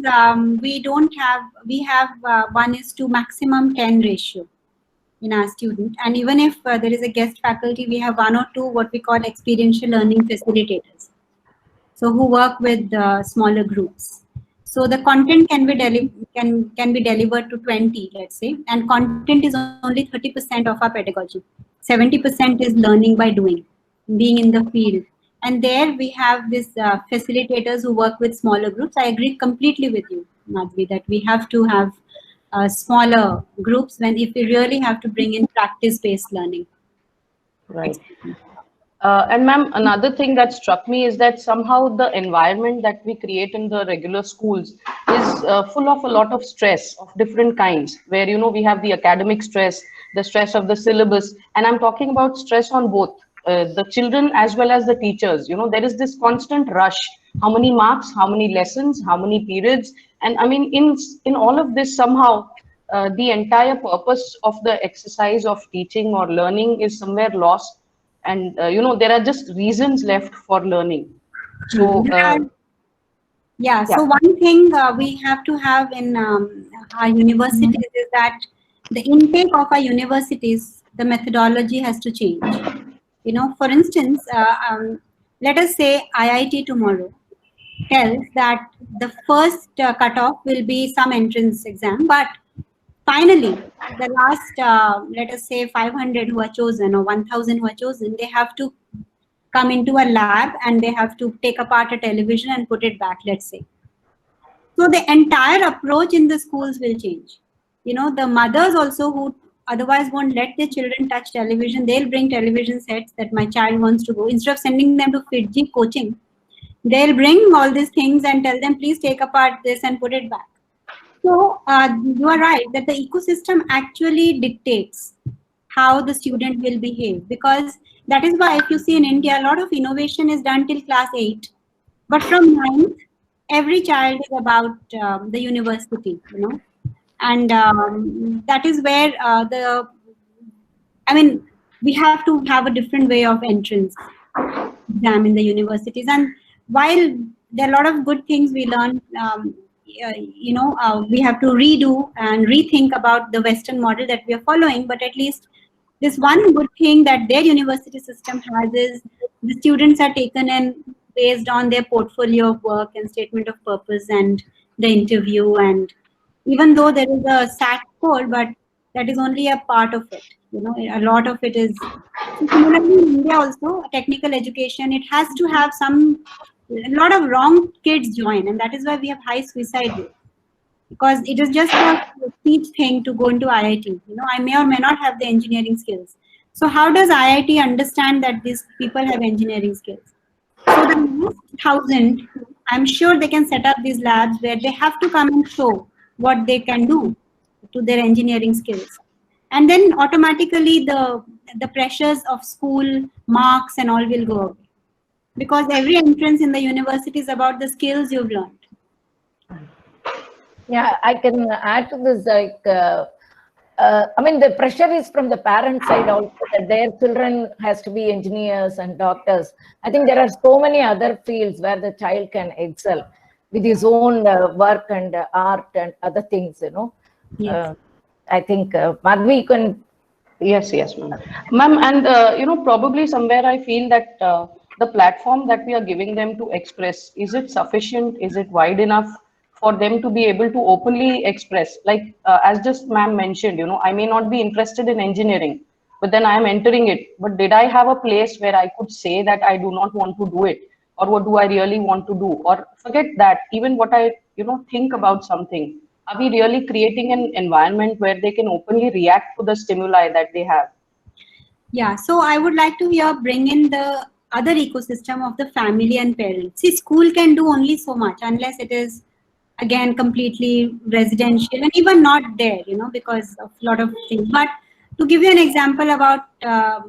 we have 1:2 maximum 10 ratio in our student, and even if there is a guest faculty, we have 1 or 2 what we call experiential learning facilitators, so who work with smaller groups. So the content can be delivered to 20, let's say, and content is only 30% of our pedagogy. 70% is learning by doing, being in the field. And there we have these facilitators who work with smaller groups. I agree completely with you, Madhvi, that we have to have smaller groups if we really have to bring in practice-based learning. Right. And ma'am, another thing that struck me is that somehow the environment that we create in the regular schools is full of a lot of stress of different kinds, where, you know, we have the academic stress, the stress of the syllabus, and I'm talking about stress on both the children as well as the teachers. You know, there is this constant rush. How many marks, how many lessons, how many periods? And I mean, in all of this, somehow the entire purpose of the exercise of teaching or learning is somewhere lost, and you know, there are just reasons left for learning. So Yeah, yeah. so one thing we have to have in our universities is that the intake of our universities, the methodology has to change. You know, for instance, let us say IIT tomorrow tells that the first cutoff will be some entrance exam, but finally, the last, let us say 500 who are chosen or 1000 who are chosen, they have to come into a lab and they have to take apart a television and put it back, let's say. So the entire approach in the schools will change. You know, the mothers also who otherwise won't let their children touch television, they'll bring television sets that my child wants to go. Instead of sending them to Fiji coaching, they'll bring all these things and tell them, please take apart this and put it back. So you are right that the ecosystem actually dictates how the student will behave, because that is why if you see in India, a lot of innovation is done till class 8. But from 9th, every child is about the university, you know, and that is where we have to have a different way of entrance exam in the universities. And while there are a lot of good things we learn, we have to redo and rethink about the Western model that we are following. But at least this one good thing that their university system has is the students are taken in based on their portfolio of work and statement of purpose and the interview. And even though there is a SAT score, but that is only a part of it. You know, a lot of it is. So similarly, in India also, technical education, it has to have a lot of wrong kids join, and that is why we have high suicide rate. Because it is just a cheap thing to go into IIT. You know, I may or may not have the engineering skills. So how does IIT understand that these people have engineering skills? So the next 1,000, I'm sure they can set up these labs where they have to come and show what they can do to their engineering skills. And then automatically the pressures of school, marks and all will go away. Because every entrance in the university is about the skills you've learned. Yeah, I can add to this, like, I mean, the pressure is from the parent side also, that their children has to be engineers and doctors. I think there are so many other fields where the child can excel with his own work and art and other things, you know. Yes. I think, Madhvi, you can. Yes, yes, ma'am. Ma'am, and you know, probably somewhere I feel that the platform that we are giving them to express, is it sufficient? Is it wide enough for them to be able to openly express? Like, as just ma'am mentioned, you know, I may not be interested in engineering, but then I am entering it. But did I have a place where I could say that I do not want to do it? Or what do I really want to do? Or forget that, even what I, you know, think about something. Are we really creating an environment where they can openly react to the stimuli that they have? Yeah, so I would like to here bring in the other ecosystem of the family and parents. See, school can do only so much unless it is, again, completely residential and even not there, you know, because of a lot of things. But to give you an example about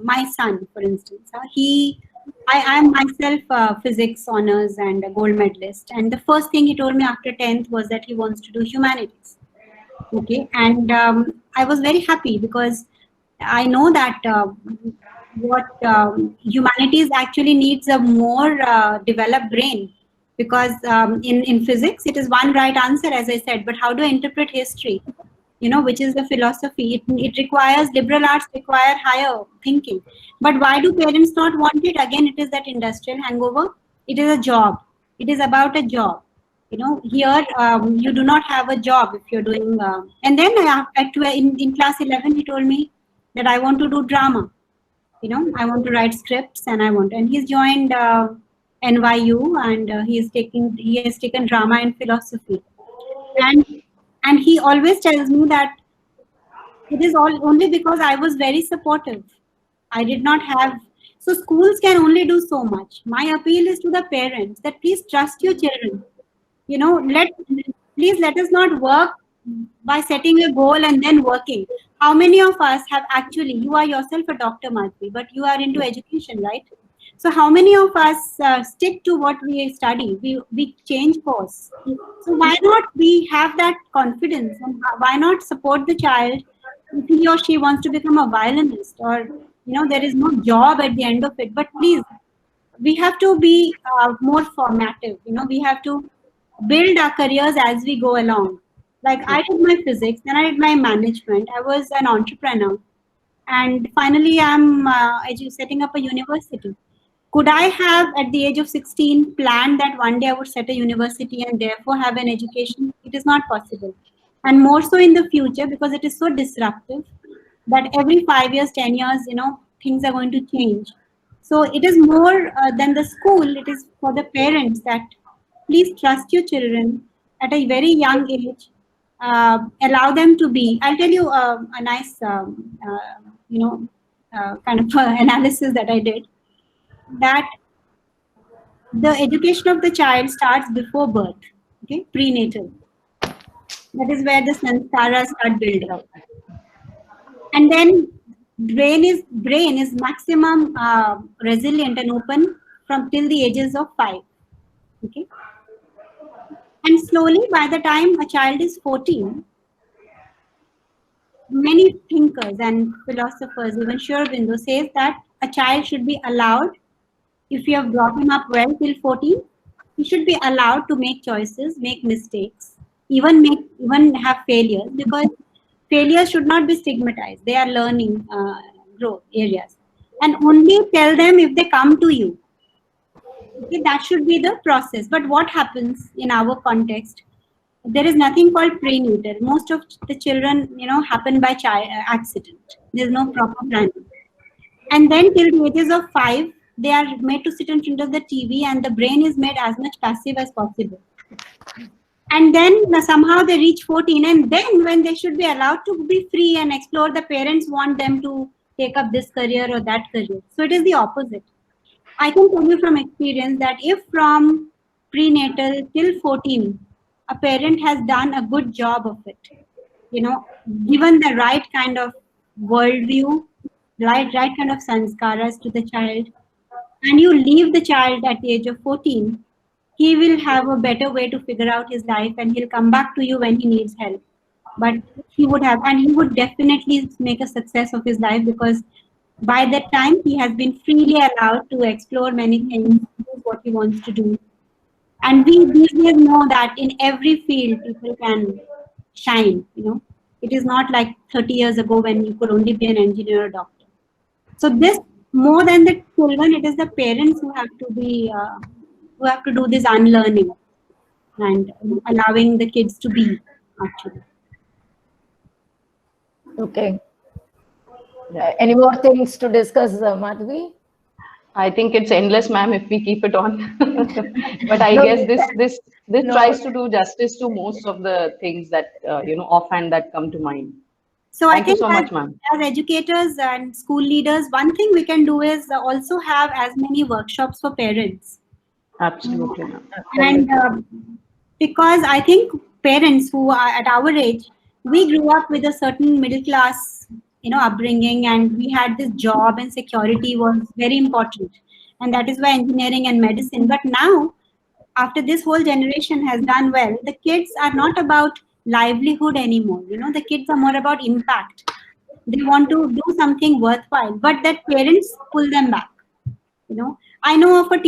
my son, for instance, he I am myself physics honors and a gold medalist. And the first thing he told me after 10th was that he wants to do humanities. Okay, and I was very happy because I know that what humanities actually needs a more developed brain, because in physics it is one right answer, as I said, but how to interpret history, which is the philosophy, it requires, liberal arts require higher thinking. But why do parents not want it? Again, it is that industrial hangover. It is a job. It is about a job. Here you do not have a job if you're doing and then in class 11 he told me that I want to do drama. I want to write scripts, and he's joined NYU, and he has taken drama and philosophy. And he always tells me that it is all only because I was very supportive. I did not have, so schools can only do so much. My appeal is to the parents that please trust your children. Please let us not work by setting a goal and then working. How many of us have actually, you are yourself a doctor, Madhvi, but you are into education, right? So how many of us stick to what we study? We change course. So why not we have that confidence, and why not support the child if he or she wants to become a violinist, or there is no job at the end of it. But please, we have to be more formative. We have to build our careers as we go along. Like I did my physics, then I did my management. I was an entrepreneur, and finally I'm setting up a university. Could I have, at the age of 16, planned that one day I would set a university and therefore have an education? It is not possible. And more so in the future, because it is so disruptive that every 5 years, 10 years, things are going to change. So it is more than the school. It is for the parents that please trust your children at a very young age. Allow them to be. I'll tell you a nice, kind of analysis that I did. That the education of the child starts before birth, okay, prenatal. That is where the sanskaras start building up. And then brain is maximum resilient and open from till the ages of 5. Okay. And slowly, by the time a child is 14, many thinkers and philosophers, even Sri Aurobindo says that a child should be allowed, if you have brought him up well till 14, he should be allowed to make choices, make mistakes, even have failures, because failures should not be stigmatized. They are learning growth areas. And only tell them if they come to you. Okay, that should be the process. But what happens in our context? There is nothing called prenatal. Most of the children, happen by accident. There's no proper planning. And then till the ages of 5, they are made to sit in front of the TV, and the brain is made as much passive as possible. And then somehow they reach 14, and then when they should be allowed to be free and explore, the parents want them to take up this career or that career. So it is the opposite. I can tell you from experience that if from prenatal till 14, a parent has done a good job of it, given the right kind of worldview, right kind of sanskaras to the child, and you leave the child at the age of 14, he will have a better way to figure out his life, and he'll come back to you when he needs help. But he would definitely make a success of his life, because by that time he has been freely allowed to explore many things, do what he wants to do. And we these days know that in every field people can shine. It is not like 30 years ago when you could only be an engineer or doctor. So this, more than the children, it is the parents who have to do this unlearning and allowing the kids to be, actually. Okay. Any more things to discuss, Madhvi? I think it's endless, ma'am, if we keep it on. But I guess this tries to do justice to most of the things that offhand that come to mind. So Thank I think you so much, ma'am. As educators and school leaders, one thing we can do is also have as many workshops for parents. Absolutely, ma'am. And because I think parents who are at our age, we grew up with a certain middle class, upbringing, and we had this job, and security was very important. and that is why engineering and medicine. But now, after this whole generation has done well, the kids are not about livelihood anymore. The kids are more about impact. They want to do something worthwhile, but that parents pull them back. I know of a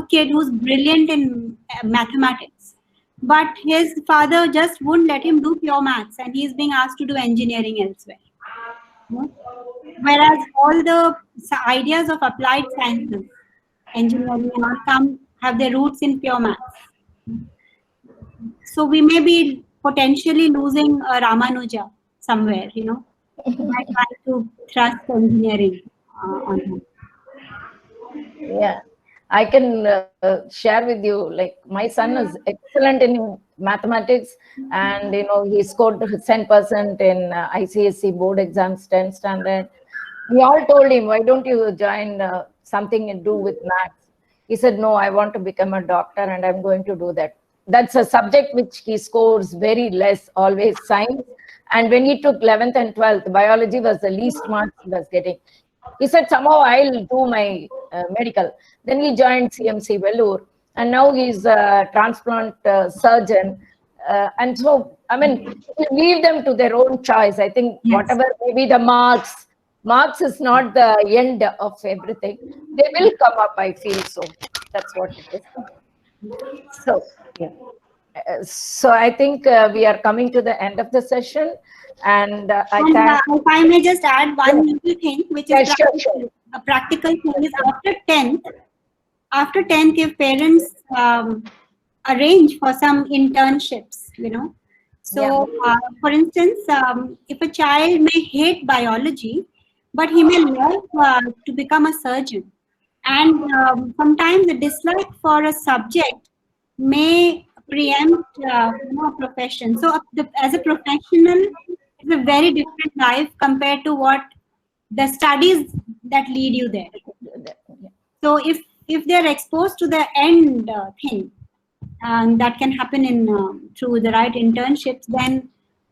kid who's brilliant in mathematics, but his father just wouldn't let him do pure maths, and he's being asked to do engineering elsewhere. Whereas all the ideas of applied sciences, engineering and all, have their roots in pure maths. So we may be potentially losing a Ramanuja somewhere, by trying to thrust engineering on him. Yeah, I can share with you, like my son is excellent in mathematics, and he scored 10% in ICSE board exams, 10th standard. We all told him, why don't you join something to do with maths? He said, no, I want to become a doctor and I'm going to do that. That's a subject which he scores very less, always science. And when he took 11th and 12th, biology was the least marks he was getting. He said, somehow I'll do my medical. Then he joined CMC Vellore, and now he's a transplant surgeon. And so, I mean, leave them to their own choice. I think whatever maybe the marks is not the end of everything. They will come up, I feel so. That's what it is. So, yeah. So I think we are coming to the end of the session. And if I may just add one little thing, which is a practical thing, is after 10th, if parents arrange for some internships, So, for instance, if a child may hate biology, but he may love to become a surgeon. And sometimes the dislike for a subject may preempt a profession. So, as a professional, it's a very different life compared to what the studies that lead you there. So, if they're exposed to the end thing, and that can happen in through the right internships, then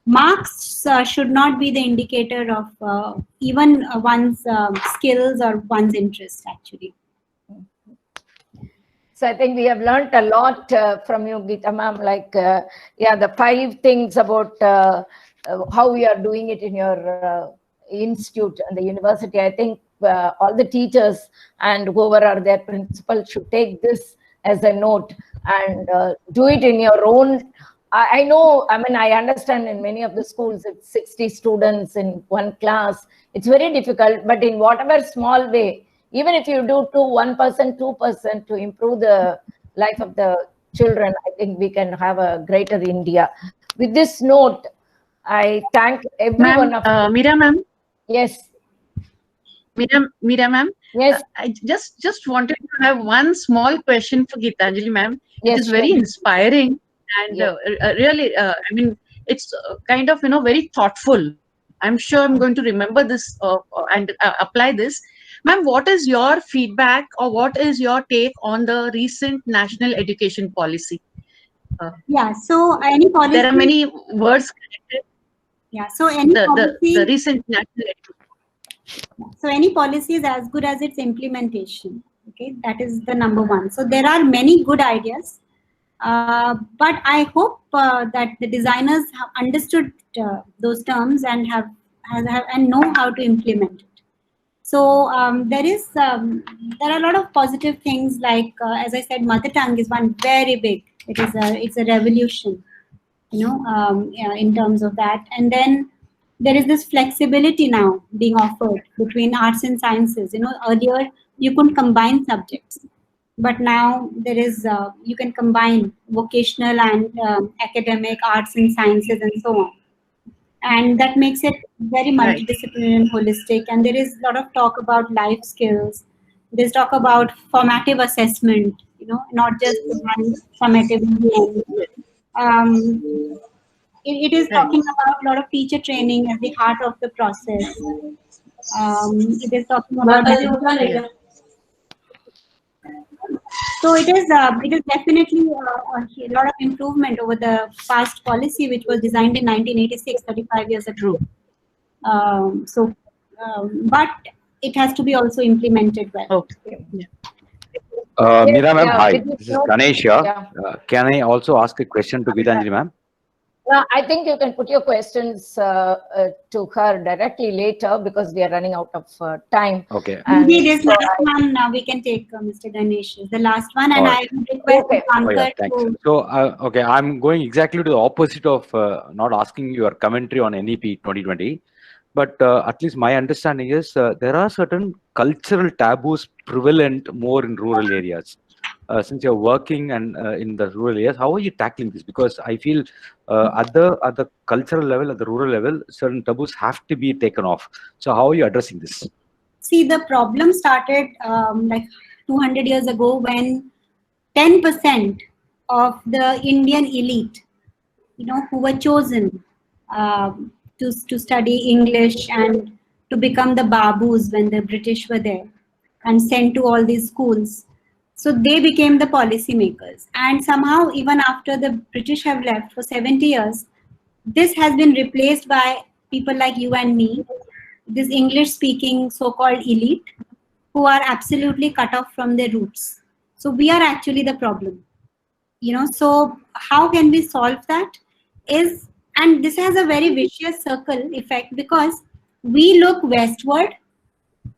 marks should not be the indicator of even one's skills or one's interest, actually. So I think we have learned a lot from you, Geeta ma'am, like, the 5 things about how we are doing it in your institute and the university. I think all the teachers and whoever are their principals should take this as a note and do it in your own. I know, I mean, I understand in many of the schools, it's 60 students in one class. It's very difficult, but in whatever small way, even if you do 1%, 2% to improve the life of the children, I think we can have a greater India. With this note, I thank everyone of you. Meera ma'am. Yes. Meera ma'am. Yes. I just wanted to have one small question for Gitanjali ma'am. Yes, it is very inspiring and really, I mean, it's kind of, very thoughtful. I'm sure I'm going to remember this and apply this. Ma'am, what is your feedback or what is your take on the recent national education policy? So any policy. There are many words connected. So any policy, the recent national education. So any policy is as good as its implementation. Okay, that is the number one. So there are many good ideas, but I hope that the designers have understood those terms and have and know how to implement it. So there are a lot of positive things, like as I said, mother tongue is one very big. It's a revolution, in terms of that. And then there is this flexibility now being offered between arts and sciences. Earlier you couldn't combine subjects, but now there is you can combine vocational and academic, arts and sciences, and so on. And that makes it very multidisciplinary and holistic. And there is a lot of talk about life skills. There's talk about formative assessment, not just the summative. It is talking about a lot of teacher training as the heart of the process. It is talking about so it is definitely a lot of improvement over the past policy, which was designed in 1986, 35 years ago. But it has to be also implemented well. Okay. Yeah. Meera ma'am, Yeah, hi. with This is Ganesh here. yeah. Can I also ask a question to Gitanjali ma'am? I think you can put your questions to her directly later because we are running out of time. Okay. Maybe this last one now we can take Mr. Ganesh, the last one, and I would request Oh, yeah, Pankaj thanks. to. So, okay, I'm going exactly to the opposite of not asking your commentary on NEP 2020, but at least my understanding is there are certain cultural taboos prevalent more in rural areas. Since you're working and in the rural areas, how are you tackling this? Because I feel at the cultural level, at the rural level, certain taboos have to be taken off. So, how are you addressing this? See, the problem started like 200 years ago when 10% of the Indian elite, who were chosen to study English and to become the babus when the British were there and sent to all these schools. So they became the policy makers. And somehow, even after the British have left for 70 years, this has been replaced by people like you and me, this English speaking so-called elite, who are absolutely cut off from their roots. So we are actually the problem. So how can we solve that? And this has a very vicious circle effect because we look westward,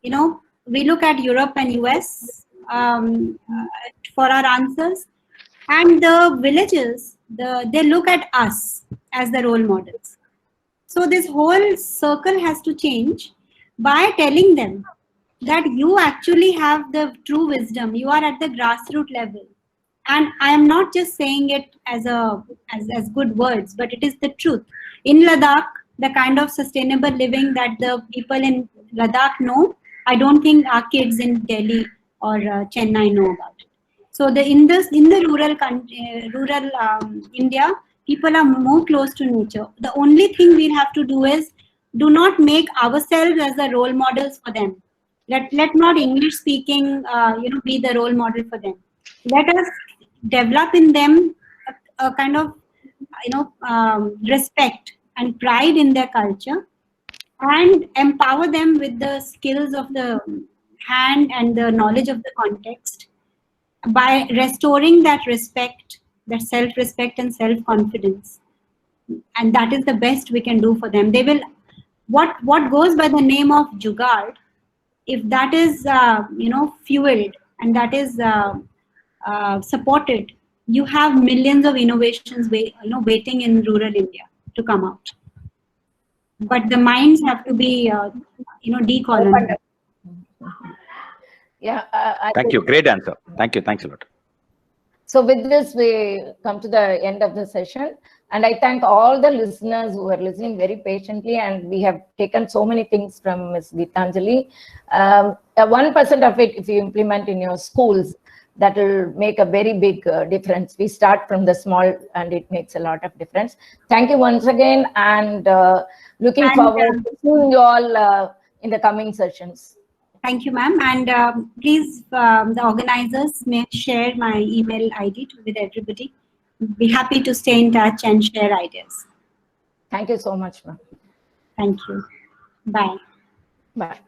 we look at Europe and US for our answers, and the villages, they look at us as the role models. So this whole circle has to change by telling them that you actually have the true wisdom. You are at the grassroots level. And I am not just saying it as good words, but it is the truth. In Ladakh, the kind of sustainable living that the people in Ladakh know, I don't think our kids in Delhi or Chennai know about it. So in the rural India, people are more close to nature. The only thing we have to do is do not make ourselves as the role models for them. Let not English speaking be the role model for them. Let us develop in them a kind of respect and pride in their culture, and empower them with the skills of the hand and the knowledge of the context by restoring that respect, that self-respect and self-confidence. And that is the best we can do for them. They will, what goes by the name of jugaad, if that is fueled and that is supported, you have millions of innovations waiting in rural India to come out. But the minds have to be decolonized. Yeah. Thank you. Great answer. Thank you. Thanks a lot. So with this, we come to the end of the session. And I thank all the listeners who are listening very patiently. And we have taken so many things from Ms. Gitanjali. 1% of it, if you implement in your schools, that will make a very big difference. We start from the small and it makes a lot of difference. Thank you once again. And looking forward to seeing you all in the coming sessions. Thank you, ma'am. And please, the organizers may share my email ID with everybody. Be happy to stay in touch and share ideas. Thank you so much, ma'am. Thank you. Bye. Bye.